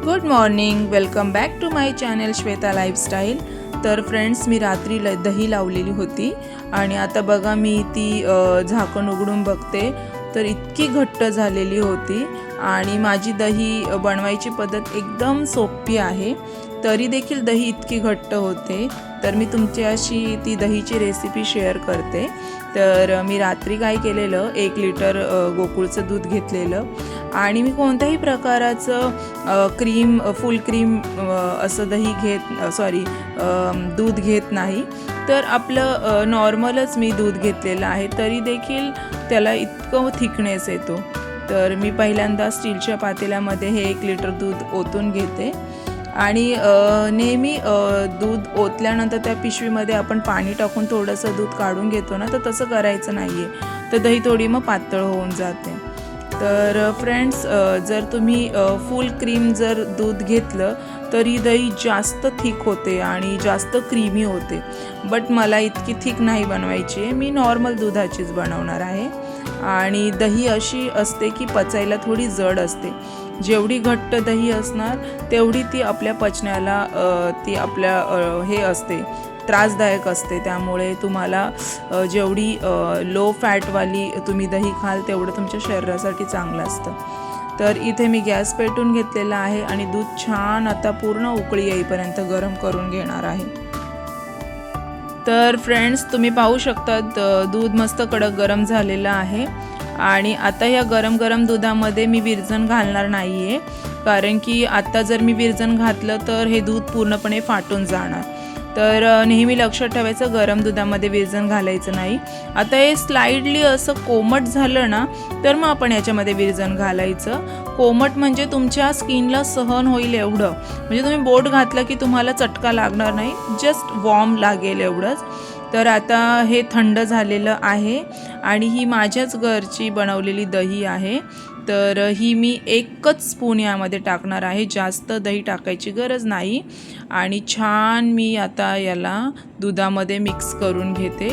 Good morning, welcome back to my channel Shweta lifestyle. तर friends, मी रात्री दही लावलेली होती आणि आता बघा मी ती झाकण उघडून बघते तर इतकी घट्ट झालेली होती आणि माझी दही बनवायची पद्धत एकदम सोपी आहे, तरी देखील दही इतकी घट्ट होते। तर मी तुमच्याशी ती दहीची रेसिपी शेअर करते। तर मी रात्री काय केलेलं, 1 लिटर गोकुळचं दूध घेतलेलं आणि मी कोणत्याही प्रकाराचं क्रीम फुल क्रीम असं दूध घेत नाही। तर आपलं नॉर्मलच मी दूध घेतलेलं आहे, तरी देखील त्याला इतकं थिकनेस येतो। तर मी पहिल्यांदा स्टीलच्या पातेल्यामध्ये हे 1 लिटर दूध ओतून घेते आणि नेहमी दूध ओतल्यानंतर त्या पिशवीमध्ये आपण पाणी टाकून थोडंसं दूध काढून घेतो ना, तर तसं करायचं नाही आहे, तर दही थोडी मग पातळ होऊन जाते। तर फ्रेंड्स, जर तुम्ही फुल क्रीम जर दूध घेतलं तरी दही जास्त थिक होते आणि जास्त क्रीमी होते, बट मला इतकी थिक नाही बनवायची आहे, मी नॉर्मल दुधाचीच बनवणार आहे। आणि दही अशी असते की पचायला थोडी जड असते, जेवढी घट्ट दही असणार तेवढी ती आपल्या पचण्याला ती आपल्या हे असते, त्रासदायक असते। त्यामुळे तुम्हाला जेवढी लो फॅटवाली तुम्ही दही खाल तेवढं तुमच्या शरीरासाठी चांगलं असतं। तर इथे मी गॅस पेटून घेतलेला आहे आणि दूध छान आता पूर्ण उकळी येईपर्यंत गरम करून घेणार आहे। तर फ्रेंड्स, तुम्ही पाहू शकतात दूध मस्त कडक गरम झालेलं आहे आणि आता ह्या गरम गरम दुधामध्ये मी विरजण घालणार नाही आहे, कारण की आता जर मी विरजण घातलं तर हे दूध पूर्णपणे फाटून जाणार। तर नेहमी लक्षात ठेवायचं, गरम दुधामध्ये विरजण घालायचं नाही। आता हे स्लाइडली असं कोमट झालं ना, तर मग आपण याच्यामध्ये विरजण घालायचं। कोमट म्हणजे तुमच्या स्किनला सहन होईल एवढं, म्हणजे तुम्ही बोट घातलं की तुम्हाला चटका लागणार नाही, जस्ट वॉर्म लागेल एवढंच। तर आता हे थंड झालेलं आहे आणि ही माझ्याच घरची बनवलेली दही आहे, तर ही मी 1च स्पून यामध्ये टाकणार आहे, जास्त दही टाकायची गरज नाही। आणि छान मी आता याला दुधामध्ये मिक्स करून घेते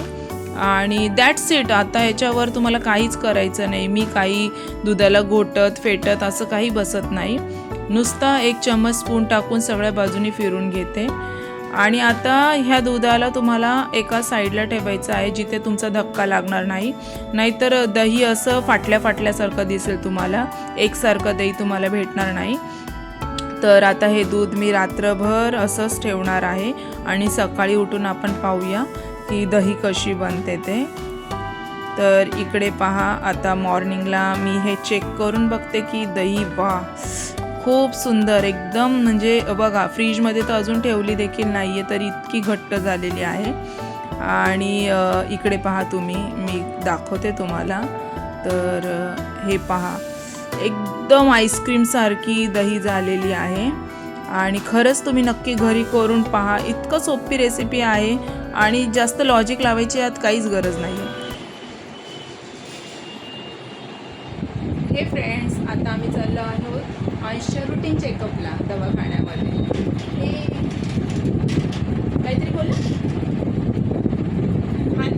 आणि दॅट्स इट। आता याच्यावर तुम्हाला काहीच करायचं नाही, मी काही दुधाला घोटत फेटत असं काही बसत नाही, नुसता 1 चम्मच स्पून टाकून सगळ्या बाजूनी फिरून घेते। आणि आता ह्या दुधाला तुम्हाला एका साईडला ठेवायचं आहे, जिथे तुमचा धक्का लागणार नाही, नाहीतर दही असं फाटल्यासारखं दिसेल तुम्हाला, एकसारखं दही तुम्हाला भेटणार नाही। तर आता हे दूध मी रात्रभर असंच ठेवणार आहे आणि सकाळी उठून आपण पाहूया की दही कशी बनते ते। तर इकडे पहा, आता मॉर्निंगला मी हे चेक करून बघते की दही वा खूप सुंदर एकदम, म्हणजे बघा फ्रीजमध्ये तर अजून ठेवली देखील नाही आहे तरी इतकी घट्ट झालेली आहे। आणि इकडे पहा तुम्ही, मी दाखवते तुम्हाला, तर हे पहा एकदम आईस्क्रीमसारखी दही झालेली आहे आणि खरंच तुम्ही नक्की घरी करून पहा, इतकं सोपी रेसिपी आहे आणि जास्त लॉजिक लावायची यात काहीच गरज नाही आहे। हे फ्रेंड्स, आता आम्ही चाललो आहोत अंशच्या रुटीन चेकअपला दवाखान्यामध्ये। हे काहीतरी बोला,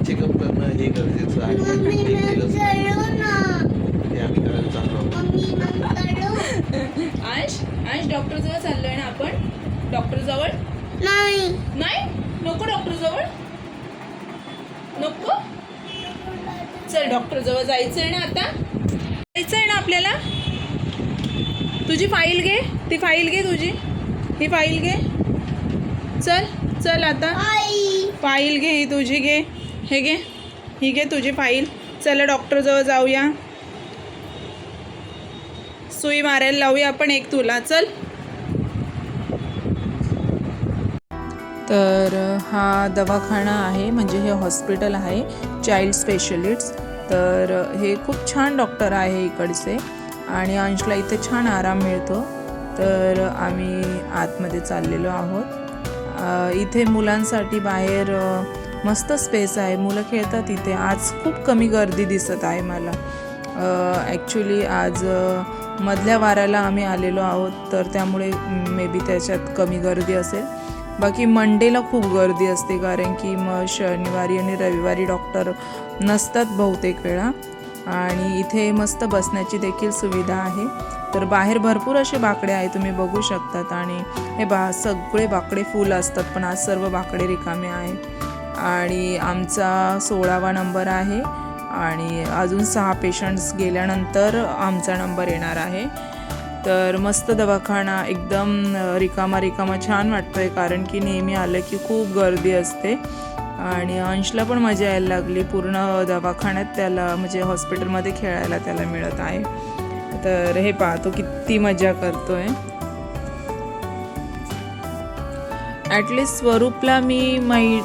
चेकअप करणं हे गरजेचं आहे, आम्ही करायला चाललो आहोत। अंश डॉक्टर जवळ चाललोय ना आपण? डॉक्टर जवळ नाही, नको डॉक्टर जवळ नको, चल डॉक्टर जवळ जायचंय ना, आता जायचंय ना आपल्याला। तुझी फाईल घे, ती फाईल घे तुझी, ही फाईल घे, चल आता फाईल घे, ही तुझी घे, हे घे, ही घे तुझी फाईल, चला डॉक्टर जवळ जाऊया, सुई मारायला लावूया आपण एक तुला, चल। तर हा दवाखाना आहे, म्हणजे हे हॉस्पिटल आहे चाइल्ड स्पेशलिस्ट। तर हे खूप छान डॉक्टर आहे इकडचे आणि अंशला इथे छान आराम मिळतो। तर आम्ही आतमध्ये चाललेलो आहोत। इथे मुलांसाठी बाहेर मस्त स्पेस आहे, मुलं खेळतात इथे। आज खूप कमी गर्दी दिसत आहे मला, ॲक्च्युली आज मधल्या वाराला आम्ही आलेलो आहोत, तर त्यामुळे मे बी त्याच्यात कमी गर्दी असेल। बाकी मंडेला खूप गर्दी असते, कारण की मग शनिवारी आणि रविवारी डॉक्टर नसतात बहुतेक वेळा, आणि इथे मस्त बसण्याची देखील सुविधा आहे. तर बाहेर भरपूर असे बाकडे आहे, तुम्ही बघू शकतात. आणि हे सगळे बाकडे फुल असतात, पण आज सर्व बाकडे रिकामे आहे. आणि आमचा 16वा नंबर आहे आणि अजून 6 पेशंट्स गेल्यानंतर आमचा नंबर येणार आहे. तर मस्त दवाखाना एकदम रिकामा छान वाटतोय, कारण की नेहमी आलं की खूप गर्दी असते. आणि अंशला पण मजा यायला लागली. पूर्ण दवाखान्यात त्याला म्हणजे हॉस्पिटलमध्ये खेळायला त्याला मिळत आहे. तर हे पाहतो किती मजा करतोय. ॲटलिस्ट स्वरूपला मी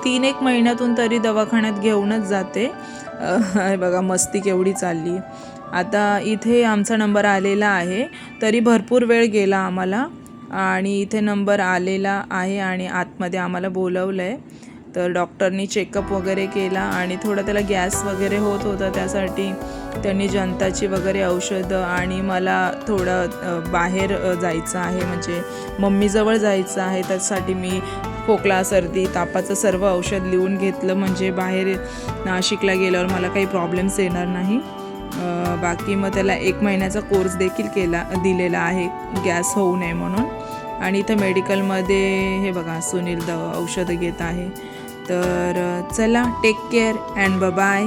3-1 महिन्यातून तरी दवाखान्यात घेऊनच जाते. हे बघा मस्ती केवढी चालली. आता इथे आमचा नंबर आलेला आहे, तरी भरपूर वेळ गेला आम्हाला. आणि इथे नंबर आलेला आहे आणि आतमध्ये आम्हाला बोलवलं आहे. तर डॉक्टरनी चेकअप वगैरे केला आणि थोडं त्याला गॅस वगैरे होत होता, त्यासाठी त्यांनी जंताची वगैरे औषधं आणि मला थोडं बाहेर जायचं आहे, म्हणजे मम्मीजवळ जायचं आहे. त्यासाठी मी खोकला सर्दी तापाचं सर्व औषध लिहून घेतलं, म्हणजे बाहेर नाशिकला गेल्यावर मला काही प्रॉब्लेम्स येणार नाही. बाकी मग त्याला 1 महिन्याचा कोर्स देखील दिलेला आहे गॅस होऊ नये म्हणून. आणि इथं मेडिकलमध्ये हे बघा सुनील औषधं घेत आहे. तर चला, टेक केअर अँड बाय.